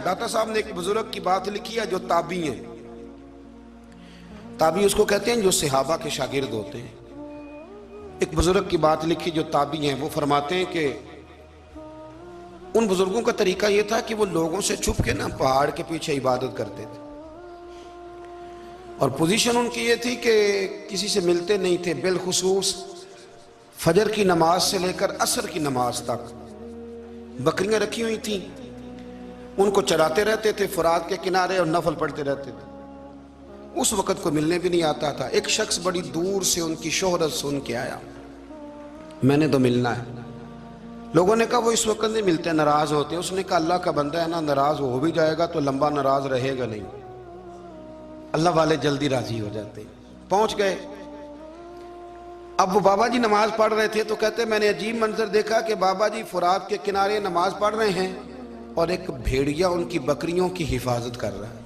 داتا صاحب نے ایک بزرگ کی بات لکھی ہے جو تابعی ہیں، تابعی اس کو کہتے ہیں جو صحابہ کے شاگرد ہوتے ہیں۔ ایک بزرگ کی بات لکھی جو تابعی ہیں، وہ فرماتے ہیں کہ ان بزرگوں کا طریقہ یہ تھا کہ وہ لوگوں سے چھپ کے پہاڑ کے پیچھے عبادت کرتے تھے، اور پوزیشن ان کی یہ تھی کہ کسی سے ملتے نہیں تھے، بالخصوص فجر کی نماز سے لے کر عصر کی نماز تک بکریاں رکھی ہوئی تھیں، ان کو چراتے رہتے تھے فرات کے کنارے اور نفل پڑھتے رہتے تھے۔ اس وقت کو ملنے بھی نہیں آتا تھا۔ ایک شخص بڑی دور سے ان کی شہرت سن کے آیا، میں نے تو ملنا ہے۔ لوگوں نے کہا وہ اس وقت نہیں ملتے، ناراض ہوتے ہیں۔ اس نے کہا اللہ کا بندہ ہے نا، ناراض ہو بھی جائے گا تو لمبا ناراض رہے گا نہیں، اللہ والے جلدی راضی ہو جاتے ہیں۔ پہنچ گئے۔ اب وہ بابا جی نماز پڑھ رہے تھے تو کہتے میں نے عجیب منظر دیکھا کہ بابا جی فرات کے کنارے نماز پڑھ رہے ہیں اور ایک بھیڑیا ان کی بکریوں کی حفاظت کر رہا ہے۔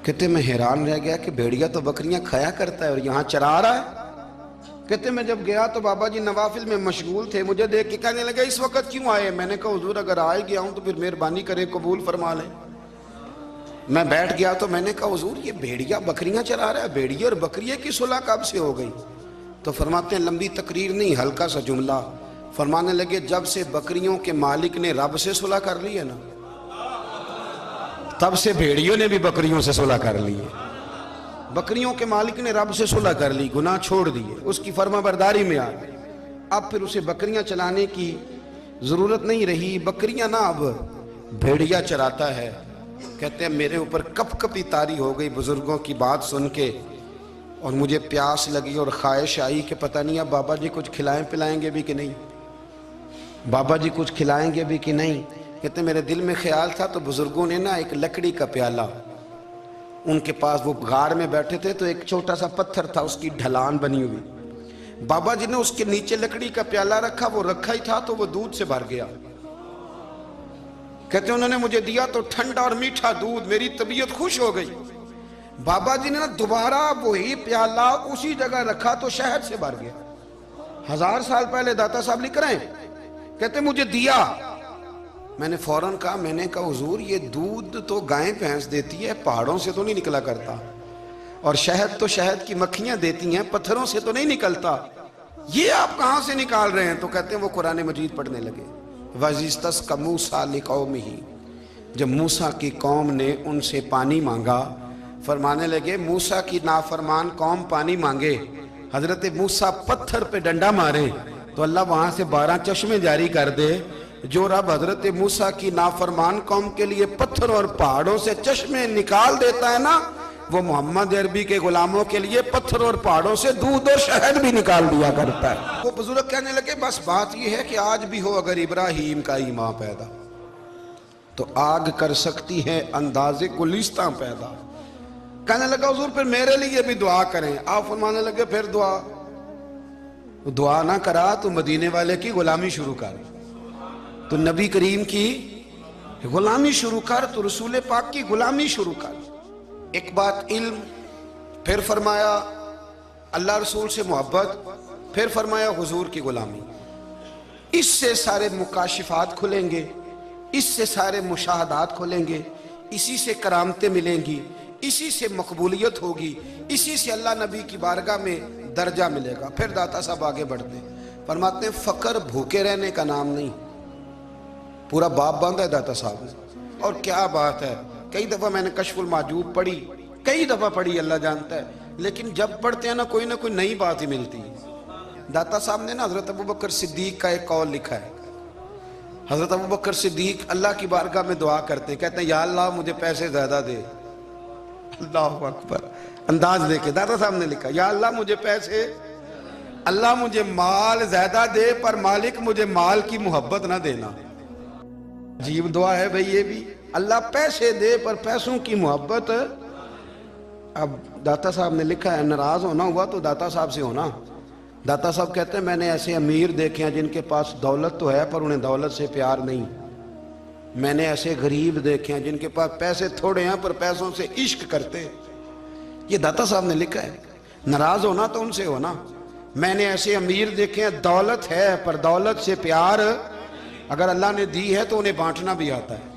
کہتے میں حیران رہ گیا کہ بھیڑیا تو بکریاں کھایا کرتا ہے اور یہاں چرا رہا ہے۔ کہتے میں جب گیا تو بابا جی نوافل میں مشغول تھے، مجھے دیکھ کے کہنے لگا اس وقت کیوں آئے؟ میں نے کہا حضور اگر آئے گیا ہوں تو پھر مہربانی کریں قبول فرما لیں۔ میں بیٹھ گیا تو میں نے کہا حضور یہ بھیڑیا بکریاں چرا رہا ہے، بھیڑیا اور بکریے کی صلح کب سے ہو گئی؟ تو فرماتے ہیں لمبی تقریر نہیں، ہلکا سا جملہ۔ فرمانے لگے جب سے بکریوں کے مالک نے رب سے صلح کر لی ہے نا، تب سے بھیڑیوں نے بھی بکریوں سے صلح کر لی ہے۔ بکریوں کے مالک نے رب سے صلح کر لی، گناہ چھوڑ دیے، اس کی فرما برداری میں آ گئے۔ اب پھر اسے بکریاں چلانے کی ضرورت نہیں رہی، بکریاں نہ اب بھیڑیا چراتا ہے۔ کہتے ہیں میرے اوپر کپ کپی طاری ہو گئی بزرگوں کی بات سن کے، اور مجھے پیاس لگی اور خواہش آئی کہ پتہ نہیں اب بابا جی کچھ کھلائیں پلائیں گے بھی کہ نہیں، بابا جی کچھ کھلائیں گے بھی کہ نہیں۔ کہتے میرے دل میں خیال تھا تو بزرگوں نے ایک لکڑی کا پیالہ، ان کے پاس وہ غار میں بیٹھے تھے تو ایک چھوٹا سا پتھر تھا، اس کی ڈھلان بنی ہوئی، بابا جی نے اس کے نیچے لکڑی کا پیالہ رکھا، وہ رکھا ہی تھا تو وہ دودھ سے بھر گیا۔ کہتے انہوں نے مجھے دیا تو ٹھنڈا اور میٹھا دودھ، میری طبیعت خوش ہو گئی۔ بابا جی نے دوبارہ وہی پیالہ اسی جگہ رکھا تو شہد سے بھر گیا۔ 1000 سال پہلے داتا صاحب لکھ رہے ہیں، کہتے مجھے دیا۔ میں نے فوراً کہا، میں نے کہا حضور یہ دودھ تو گائیں بھینس دیتی ہے، پہاڑوں سے تو نہیں نکلا کرتا، اور شہد تو شہد کی مکھیاں دیتی ہیں، پتھروں سے تو نہیں نکلتا، یہ آپ کہاں سے نکال رہے ہیں؟ تو کہتے ہیں وہ قرآن مجید پڑھنے لگے۔ وَإِذِ اسْتَسْقَى مُوسَىٰ لِقَوْمِهِ، جب موسیٰ کی قوم نے ان سے پانی مانگا، فرمانے لگے موسیٰ کی نافرمان قوم پانی مانگے، حضرت موسیٰ پتھر پہ ڈنڈا مارے تو اللہ وہاں سے 12 چشمے جاری کر دے۔ جو رب حضرت موسیٰ کی نافرمان قوم کے لیے پتھر اور پہاڑوں سے چشمے نکال دیتا ہے نا، وہ محمد عربی کے غلاموں کے لیے پتھر اور پہاڑوں سے دودھ اور شہد بھی نکال دیا کرتا ہے۔ وہ بزرگ کہنے لگے بس بات یہ ہے کہ آج بھی ہو اگر ابراہیم کا ایمان پیدا تو آگ کر سکتی ہے انداز گلستاں پیدا۔ کہنے لگا حضور پھر میرے لیے بھی دعا کریں۔ آپ فرمانے لگے پھر دعا نہ کرا تو مدینے والے کی غلامی شروع کر، تو نبی کریم کی غلامی شروع کر، تو رسول پاک کی غلامی شروع کر۔ ایک بات علم، پھر فرمایا اللہ رسول سے محبت، پھر فرمایا حضور کی غلامی۔ اس سے سارے مکاشفات کھلیں گے، اس سے سارے مشاہدات کھلیں گے، اسی سے کرامتیں ملیں گی، اسی سے مقبولیت ہوگی، اسی سے اللہ نبی کی بارگاہ میں درجہ ملے گا۔ پھر داتا صاحب آگے بڑھتے ہیں، فرماتے ہیں فقر بھوکے رہنے کا نام نہیں۔ پورا باب باندھا ہے داتا صاحب نے، اور کیا بات ہے۔ کئی دفعہ میں نے کشف المحجوب پڑھی، کئی دفعہ پڑھی، اللہ جانتا ہے، لیکن جب پڑھتے ہیں نہ کوئی نئی بات ہی ملتی ہے۔ داتا صاحب نے حضرت ابوبکر صدیق کا ایک قول لکھا ہے۔ حضرت ابوبکر صدیق اللہ کی بارگاہ میں دعا کرتے، کہتے ہیں یا اللہ مجھے پیسے زیادہ دے۔ اللہ اکبر، انداز دے کے داتا صاحب نے لکھا یا اللہ مجھے پیسے، اللہ مجھے مال زیادہ دے پر مالک مجھے مال کی محبت نہ دینا۔ عجیب دعا ہے بھئی یہ بھی، اللہ پیسے دے پر پیسوں کی محبت۔ اب داتا صاحب نے لکھا ہے ناراض ہونا ہوا تو داتا صاحب سے ہونا۔ داتا صاحب کہتے ہیں میں نے ایسے امیر دیکھے ہیں جن کے پاس دولت تو ہے پر انہیں دولت سے پیار نہیں، میں نے ایسے غریب دیکھے ہیں جن کے پاس پیسے تھوڑے ہیں پر پیسوں سے عشق کرتے۔ یہ داتا صاحب نے لکھا ہے، ناراض ہونا تو ان سے ہونا۔ میں نے ایسے امیر دیکھے ہیں دولت ہے پر دولت سے پیار، اگر اللہ نے دی ہے تو انہیں بانٹنا بھی آتا ہے۔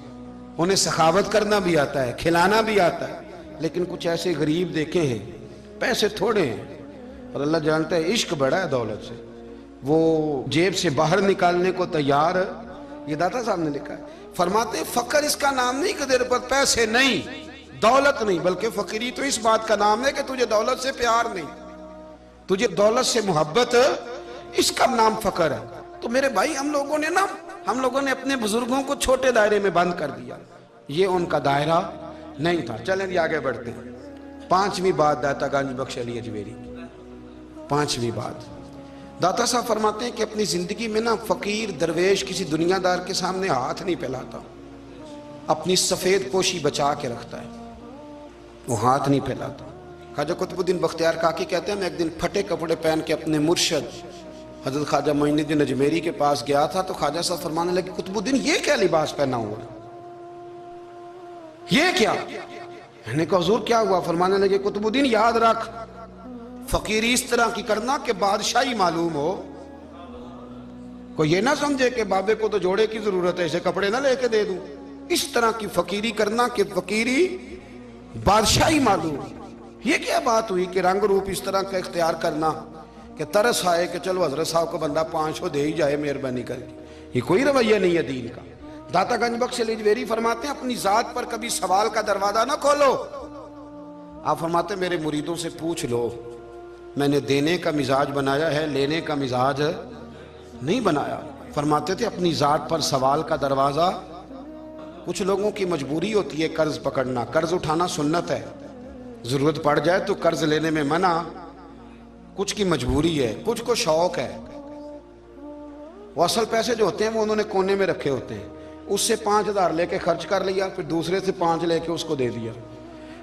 انہیں سخاوت کرنا بھی آتا ہے، کھلانا بھی آتا ہے، لیکن کچھ ایسے غریب دیکھے ہیں پیسے تھوڑے ہیں اور اللہ جانتا ہے عشق بڑا ہے دولت سے، وہ جیب سے باہر نکالنے کو تیار ہے۔ یہ داتا صاحب نے لکھا ہے، فرماتے ہیں فقر اس کا نام نہیں کہ تیرے پر پیسے نہیں، دولت نہیں، بلکہ فقیری تو اس بات کا نام ہے کہ تجھے دولت سے پیار نہیں، تجھے دولت سے محبت، اس کا نام فقر ہے۔ تو میرے بھائی ہم لوگوں نے اپنے بزرگوں کو چھوٹے دائرے میں بند کر دیا، یہ ان کا دائرہ نہیں تھا۔ چلیں جی آگے بڑھتے ہیں۔ پانچویں بات داتا گنج بخش علی اجمیری کی، پانچویں بات داتا صاحب فرماتے ہیں کہ اپنی زندگی میں نا فقیر درویش کسی دنیا دار کے سامنے ہاتھ نہیں پھیلاتا، اپنی سفید پوشی بچا کے رکھتا ہے، وہ ہاتھ نہیں پھیلاتا۔ خواجہ قطب الدین بختیار کاکی کہتے ہیں میں ایک دن پھٹے کپڑے پہن کے اپنے مرشد حضرت خواجہ معین الدین اجمیری کے پاس گیا تھا، تو خواجہ صاحب فرمانے لگے قطب الدین یہ کیا لباس پہنا ہوا ہے، یہ کیا؟ میں نے کہا حضور کیا ہوا؟ فرمانے لگے قطب الدین یاد رکھ، فقیری اس طرح کی کرنا کہ بادشاہی معلوم ہو، کوئی یہ نہ سمجھے کہ بابے کو تو جوڑے کی ضرورت ہے اسے کپڑے نہ لے کے دے دوں، اس طرح کی فقیری کرنا کہ فقیری بادشاہی معلوم ہو۔ یہ کیا بات ہوئی کہ رنگ روپ اس طرح کا اختیار کرنا کہ ترس آئے کہ چلو حضرت صاحب کو بندہ 500 دے ہی جائے مہربانی کر کے، یہ کوئی رویہ نہیں ہے دین کا۔ داتا گنج بخش علی اجمیری فرماتے ہیں اپنی ذات پر کبھی سوال کا دروازہ نہ کھولو۔ آپ فرماتے ہیں میرے مریدوں سے پوچھ لو، میں نے دینے کا مزاج بنایا ہے، لینے کا مزاج نہیں بنایا۔ فرماتے تھے اپنی ذات پر سوال کا دروازہ، کچھ لوگوں کی مجبوری ہوتی ہے قرض پکڑنا، قرض اٹھانا سنت ہے، ضرورت پڑ جائے تو قرض لینے میں منع، کچھ کی مجبوری ہے، کچھ کو شوق ہے، وہ اصل پیسے جو ہوتے ہیں وہ انہوں نے کونے میں رکھے ہوتے ہیں، اس سے 5000 لے کے خرچ کر لیا، پھر دوسرے سے 5 لے کے اس کو دے دیا،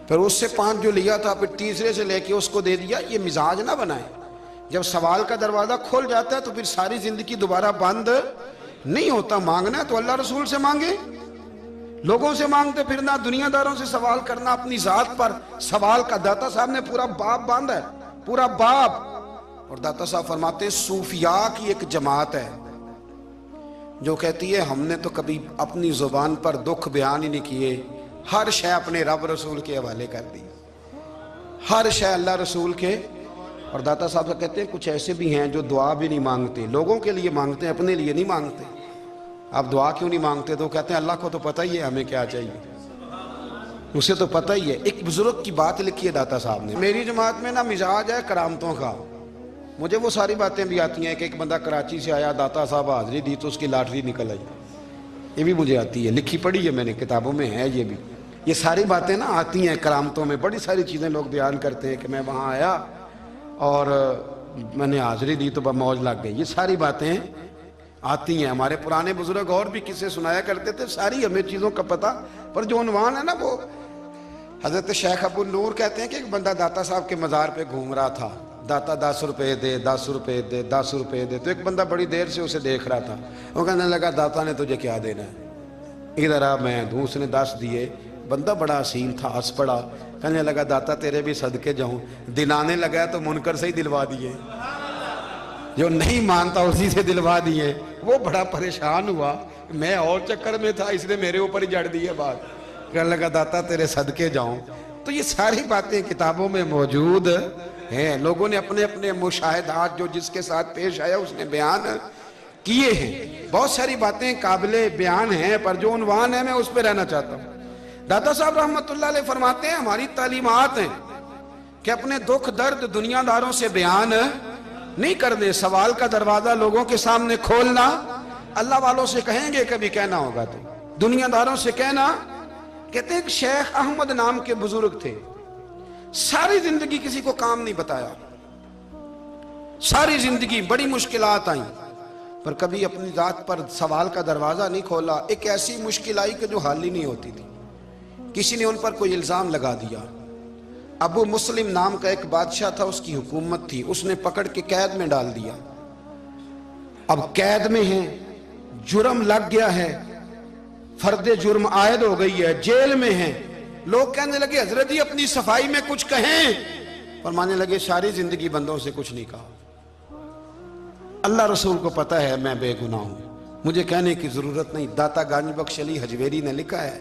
پھر اس سے 5 جو لیا تھا پھر تیسرے سے لے کے اس کو دے دیا۔ یہ مزاج نہ بنائے، جب سوال کا دروازہ کھل جاتا ہے تو پھر ساری زندگی دوبارہ بند نہیں ہوتا۔ مانگنا ہے تو اللہ رسول سے مانگے، لوگوں سے مانگتے پھرنا، دنیا داروں سے سوال کرنا، اپنی ذات پر سوال کا داتا صاحب نے پورا باب باندھا ہے، پورا باب۔ اور داتا صاحب فرماتے ہیں صوفیاء کی ایک جماعت ہے جو کہتی ہے ہم نے تو کبھی اپنی زبان پر دکھ بیان ہی نہیں کیے، ہر شے اپنے رب رسول کے حوالے کر دی، ہر شے اللہ رسول کے۔ اور داتا صاحب سے کہتے ہیں کچھ ایسے بھی ہیں جو دعا بھی نہیں مانگتے، لوگوں کے لیے مانگتے ہیں، اپنے لیے نہیں مانگتے۔ آپ دعا کیوں نہیں مانگتے؟ تو کہتے ہیں اللہ کو تو پتہ ہی ہے ہمیں کیا چاہیے، اسے تو پتہ ہی ہے۔ ایک بزرگ کی بات لکھی ہے داتا صاحب نے، میری جماعت میں نا مزاج ہے کرامتوں کا، مجھے وہ ساری باتیں بھی آتی ہیں کہ ایک بندہ کراچی سے آیا، داتا صاحب حاضری دی تو اس کی لاٹری نکل آئی، یہ بھی مجھے آتی ہے، لکھی پڑھی ہے میں نے، کتابوں میں ہے یہ بھی، یہ ساری باتیں نا آتی ہیں کرامتوں میں، بڑی ساری چیزیں لوگ بیان کرتے ہیں کہ میں وہاں آیا اور میں نے حاضری دی تو موج لگ گئی، یہ ساری باتیں آتی ہیں۔ ہمارے پرانے بزرگ اور بھی قصے سنایا کرتے تھے، ساری ہمیں چیزوں کا پتہ، پر جو عنوان ہے نا وہ حضرت شیخ ابو نور کہتے ہیں کہ ایک بندہ داتا صاحب کے مزار پہ گھوم رہا تھا، داتا 10 روپے دے، 10 روپے دے، 10 روپے دے، تو ایک بندہ بڑی دیر سے اسے دیکھ رہا تھا، وہ کہنے لگا داتا نے تجھے کیا دینا ہے، ادھر آ میں دوں۔ اس نے 10 دیے، بندہ بڑا حسین تھا، ہنس پڑا، کہنے لگا داتا تیرے بھی صدقے جاؤں، دلانے لگا تو منکر سے ہی دلوا دیے، جو نہیں مانتا اسی سے دلوا دیے۔ وہ بڑا پریشان ہوا، میں اور چکر میں تھا، اس نے میرے اوپر ہی جڑ دی ہے بات، کہنے لگا داتا تیرے صدقے جاؤں۔ تو یہ ساری باتیں کتابوں میں موجود ہیں، لوگوں نے اپنے اپنے مشاہدات جو جس کے ساتھ پیش آیا اس نے بیان کیے ہیں، بہت ساری باتیں قابل بیان ہیں، پر جو عنوان ہے میں اس پہ رہنا چاہتا ہوں۔ داتا صاحب رحمت اللہ علیہ فرماتے ہیں ہماری تعلیمات ہیں کہ اپنے دکھ درد دنیا داروں سے بیان نہیں کرنے، سوال کا دروازہ لوگوں کے سامنے کھولنا، اللہ والوں سے کہیں گے کبھی کہنا ہوگا تو دنیا داروں سے کہنا۔ کہتے ہیں کہ شیخ احمد نام کے بزرگ تھے، ساری زندگی کسی کو کام نہیں بتایا، ساری زندگی بڑی مشکلات آئیں، پر کبھی اپنی ذات پر سوال کا دروازہ نہیں کھولا۔ ایک ایسی مشکل آئی کہ جو حل ہی نہیں ہوتی تھی، کسی نے ان پر کوئی الزام لگا دیا۔ ابو مسلم نام کا ایک بادشاہ تھا، اس کی حکومت تھی، اس نے پکڑ کے قید میں ڈال دیا۔ اب قید میں ہیں، جرم لگ گیا ہے، فرد جرم عائد ہو گئی ہے، جیل میں ہیں، لوگ کہنے لگے حضرت جی اپنی صفائی میں کچھ کہیں، فرمانے لگے ساری زندگی بندوں سے کچھ نہیں کہا، اللہ رسول کو پتہ ہے میں بے گناہ ہوں، مجھے کہنے کی ضرورت نہیں۔ داتا گنج بخش علی اجمیری نے لکھا ہے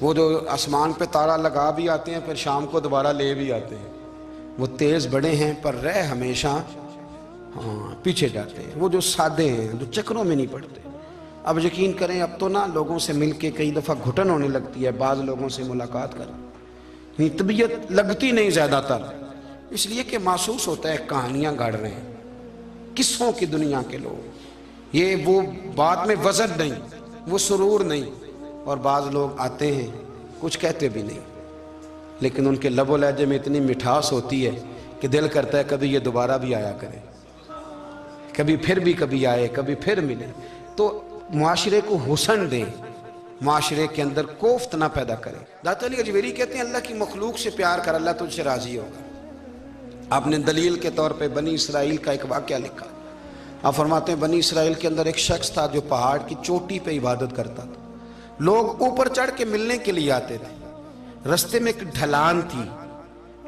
وہ جو آسمان پہ تارا لگا بھی آتے ہیں پھر شام کو دوبارہ لے بھی آتے ہیں، وہ تیز بڑے ہیں پر رہ ہمیشہ پیچھے جاتے ہیں، وہ جو سادے ہیں جو چکروں میں نہیں پڑتے۔ اب یقین کریں اب تو نا لوگوں سے مل کے کئی دفعہ گھٹن ہونے لگتی ہے، بعض لوگوں سے ملاقات کریں طبیعت لگتی نہیں زیادہ تر، اس لیے کہ محسوس ہوتا ہے کہانیاں گاڑ رہے ہیں، قصوں کی دنیا کے لوگ، یہ وہ بات میں وزن نہیں، وہ سرور نہیں۔ اور بعض لوگ آتے ہیں کچھ کہتے بھی نہیں، لیکن ان کے لب و لہجے میں اتنی مٹھاس ہوتی ہے کہ دل کرتا ہے کبھی یہ دوبارہ بھی آیا کرے، کبھی آئے، کبھی پھر ملے۔ تو معاشرے کو حسن دیں، معاشرے کے اندر کوفت نہ پیدا کریں۔ داتا علی اجویری کہتے ہیں اللہ کی مخلوق سے پیار کر، اللہ تجھ سے راضی ہوگا۔ آپ نے دلیل کے طور پہ بنی اسرائیل کا ایک واقعہ لکھا۔ آپ فرماتے ہیں بنی اسرائیل کے اندر ایک شخص تھا جو پہاڑ کی چوٹی پہ عبادت کرتا تھا، لوگ اوپر چڑھ کے ملنے کے لیے آتے تھے، رستے میں ایک ڈھلان تھی،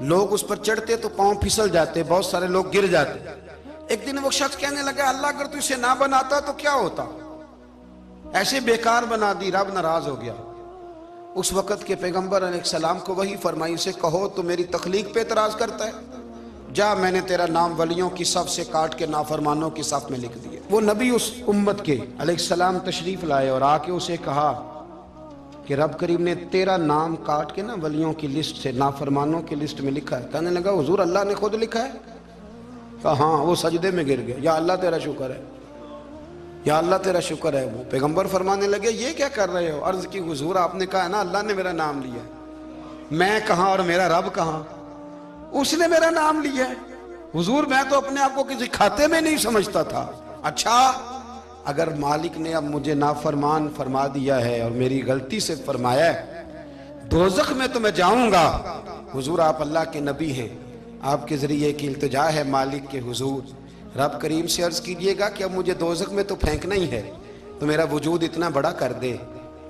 لوگ اس پر چڑھتے تو پاؤں پھسل جاتے، بہت سارے لوگ گر جاتے۔ ایک دن وہ شخص کہنے لگا اللہ اگر تو اسے نہ بناتا تو کیا ہوتا، ایسے بیکار بنا دی، رب ناراض ہو گیا۔ اس وقت کے پیغمبر علیہ السلام کو وحی فرمائی اسے کہو تو میری تخلیق پہ اعتراض کرتا ہے، جا میں نے تیرا نام ولیوں کی صف سے کاٹ کے نافرمانوں کی صف میں لکھ دیے۔ وہ نبی اس امت کے علیہ السلام تشریف لائے اور آ کے اسے کہا کہ رب کریم نے تیرا نام کاٹ کے نا ولیوں کی لسٹ سے نافرمانوں کی لسٹ میں لکھا ہے۔ کہنے لگا حضور اللہ نے خود لکھا ہے؟ کہا ہاں۔ وہ سجدے میں گر گیا، یا اللہ تیرا شکر ہے، یا اللہ تیرا شکر ہے۔ وہ پیغمبر فرمانے لگے یہ کیا کر رہے ہو؟ عرض کی حضور آپ نے کہا ہے نا اللہ نے میرا نام لیا ہے، میں کہاں اور میرا رب کہاں؟ اس نے میرا نام لیا ہے حضور، میں تو اپنے آپ کو کسی کھاتے میں نہیں سمجھتا تھا۔ اچھا اگر مالک نے اب مجھے نافرمان فرما دیا ہے اور میری غلطی سے فرمایا ہے دوزخ میں تو میں جاؤں گا۔ حضور آپ اللہ کے نبی ہیں، آپ کے ذریعے کی التجا ہے مالک کے حضور، رب کریم سے عرض کیجئے گا کہ اب مجھے دوزخ میں تو پھینکنا ہی ہے، تو میرا وجود اتنا بڑا کر دے،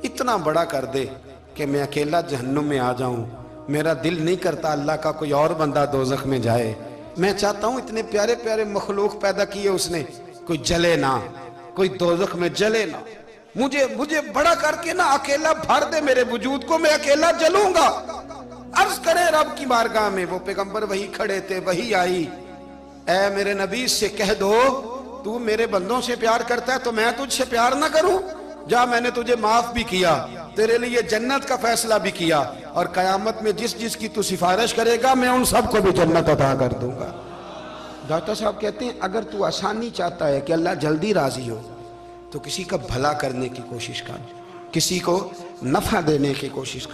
اتنا بڑا کر دے کہ میں اکیلا جہنم میں آ جاؤں۔ میرا دل نہیں کرتا اللہ کا کوئی اور بندہ دوزخ میں جائے، میں چاہتا ہوں اتنے پیارے پیارے مخلوق پیدا کیے اس نے، کوئی جلے نہ، کوئی دوزخ میں جلے نہ، مجھے بڑا کر کے نہ اکیلا بھر دے میرے وجود کو، میں اکیلا جلوں گا۔ عرض کرے رب کی بارگاہ میں، وہ پیغمبر وہی کھڑے تھے، وہی آئی، اے میرے نبی سے کہہ دو تو میرے بندوں سے پیار کرتا ہے تو میں تجھ سے پیار نہ کروں؟ جا میں نے تجھے معاف بھی کیا، تیرے لیے جنت کا فیصلہ بھی کیا، اور قیامت میں جس کی تو سفارش کرے گا میں ان سب کو بھی جنت عطا کر دوں گا۔ داتا صاحب کہتے ہیں اگر تو آسانی چاہتا ہے کہ اللہ جلدی راضی ہو تو کسی کا بھلا کرنے کی کوشش کر، کسی کو نفع دینے کی کوشش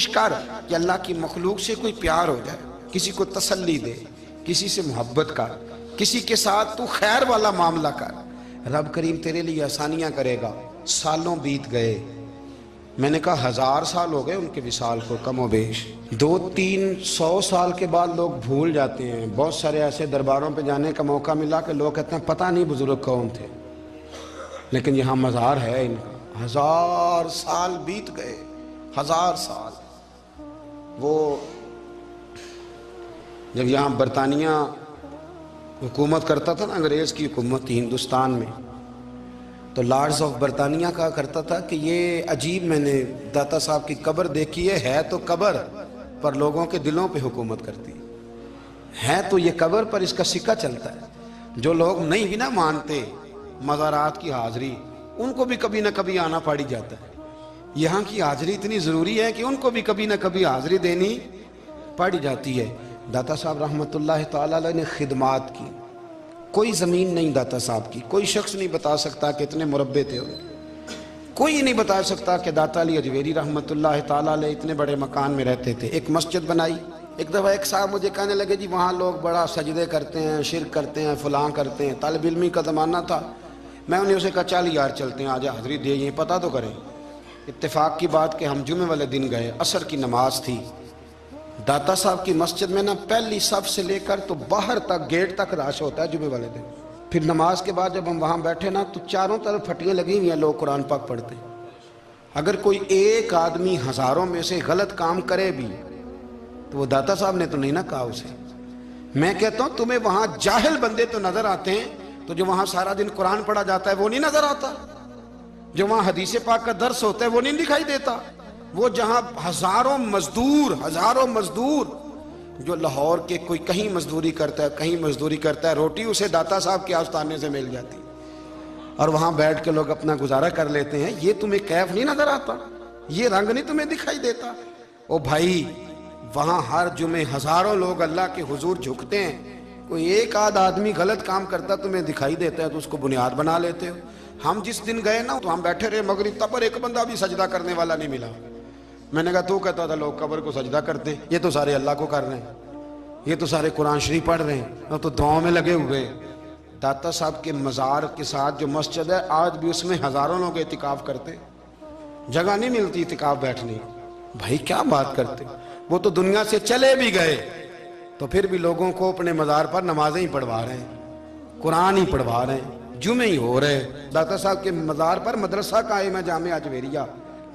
کر کہ اللہ کی مخلوق سے کوئی پیار ہو جائے، کسی کو تسلی دے، کسی سے محبت کر، کسی کے ساتھ تو خیر والا معاملہ کر، رب کریم تیرے لیے آسانیاں کرے گا۔ سالوں بیت گئے، میں نے کہا 1000 سال ہو گئے ان کے وصال کو کم و بیش، 200-300 سال کے بعد لوگ بھول جاتے ہیں۔ بہت سارے ایسے درباروں پہ جانے کا موقع ملا کہ لوگ کہتے ہیں پتہ نہیں بزرگ کون تھے، لیکن یہاں مزار ہے ان کا۔ 1000 سال بیت گئے، 1000 سال۔ وہ جب یہاں برطانیہ حکومت کرتا تھا نا، انگریز کی حکومت تھی ہندوستان میں، تو لارڈز آف برطانیہ کہا کرتا تھا کہ یہ عجیب، میں نے داتا صاحب کی قبر دیکھی ہے تو قبر پر لوگوں کے دلوں پہ حکومت کرتی ہے تو یہ قبر پر اس کا سکہ چلتا ہے۔ جو لوگ نہیں بھی نہ مانتے مزارات کی حاضری، ان کو بھی کبھی نہ کبھی آنا پڑ جاتا ہے۔ یہاں کی حاضری اتنی ضروری ہے کہ ان کو بھی کبھی نہ کبھی حاضری دینی پڑ جاتی ہے۔ داتا صاحب رحمۃ اللہ تعالیٰ علیہ نے خدمات کی، کوئی زمین نہیں داتا صاحب کی، کوئی شخص نہیں بتا سکتا کہ اتنے مربع تھے، کوئی نہیں بتا سکتا کہ داتا علی اجویری رحمۃ اللہ تعالیٰ علیہ اتنے بڑے مکان میں رہتے تھے۔ ایک مسجد بنائی، ایک دفعہ ایک صاحب مجھے کہنے لگے جی وہاں لوگ بڑا سجدے کرتے ہیں، شرک کرتے ہیں، فلاں کرتے ہیں، طالب علمی کا زمانہ تھا۔ میں انہیں اسے کہا چل یار چلتے ہیں، آج حاضری دے، یہ پتہ تو کریں۔ اتفاق کی بات کہ ہم جمعے والے دن گئے، عصر کی نماز تھی، داتا صاحب کی مسجد میں نا پہلی صف سے لے کر تو باہر تک گیٹ تک رش ہوتا ہے جمعے والے دن۔ پھر نماز کے بعد جب ہم وہاں بیٹھے نا تو چاروں طرف پھٹیاں لگی ہوئی ہیں، لوگ قرآن پاک پڑھتے ہیں۔ اگر کوئی ایک آدمی ہزاروں میں سے غلط کام کرے بھی تو وہ داتا صاحب نے تو نہیں نہ کہا اسے۔ میں کہتا ہوں تمہیں وہاں جاہل بندے تو نظر آتے ہیں، تو جو وہاں سارا دن قرآن پڑھا جاتا ہے وہ نہیں نظر آتا، جو وہاں حدیث پاک کا درس ہوتا ہے وہ نہیں دکھائی دیتا، وہ جہاں ہزاروں مزدور جو لاہور کے کوئی کہیں مزدوری کرتا ہے کہیں مزدوری کرتا ہے، روٹی اسے داتا صاحب کے آستانے سے مل جاتی اور وہاں بیٹھ کے لوگ اپنا گزارا کر لیتے ہیں، یہ تمہیں کیف نہیں نظر آتا؟ یہ رنگ نہیں تمہیں دکھائی دیتا؟ او بھائی، وہاں ہر جمعے ہزاروں لوگ اللہ کے حضور جھکتے ہیں، کوئی ایک آدھ آدمی غلط کام کرتا تمہیں دکھائی دیتا ہے تو اس کو بنیاد بنا لیتے ہو۔ ہم جس دن گئے نا تو ہم بیٹھے رہے مغرب تک، پر ایک بندہ بھی سجدہ کرنے والا نہیں ملا۔ میں نے کہا تو کہتا تھا لوگ قبر کو سجدہ کرتے، یہ تو سارے اللہ کو کر رہے ہیں، یہ تو سارے قرآن شریف پڑھ رہے ہیں اور تو دعاؤں میں لگے ہوئے۔ داتا صاحب کے مزار کے ساتھ جو مسجد ہے آج بھی اس میں ہزاروں لوگ اعتکاف کرتے، جگہ نہیں ملتی اعتکاف بیٹھنے۔ بھائی کیا بات کرتے، وہ تو دنیا سے چلے بھی گئے تو پھر بھی لوگوں کو اپنے مزار پر نمازیں ہی پڑھوا رہے ہیں، قرآن ہی پڑھوا رہے ہیں، جمعے ہی ہو رہے ہیں۔ داتا صاحب کے مزار پر مدرسہ قائم ہے، جامعہ اجویریہ،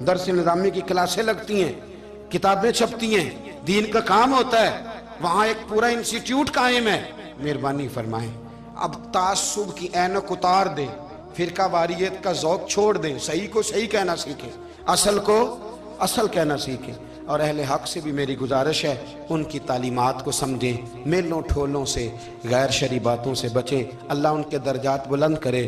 درس نظامی کی کلاسیں لگتی ہیں، کتابیں چھپتی ہیں، دین کا کام ہوتا ہے، وہاں ایک پورا انسٹیٹیوٹ قائم ہے۔ مہربانی فرمائیں اب تعصب کی اینک اتار دیں، فرقہ واریت کا ذوق چھوڑ دیں، صحیح کو صحیح کہنا سیکھیں، اصل کو اصل کہنا سیکھیں، اور اہل حق سے بھی میری گزارش ہے ان کی تعلیمات کو سمجھیں، میلوں ٹھولوں سے غیر شرعی باتوں سے بچیں، اللہ ان کے درجات بلند کرے۔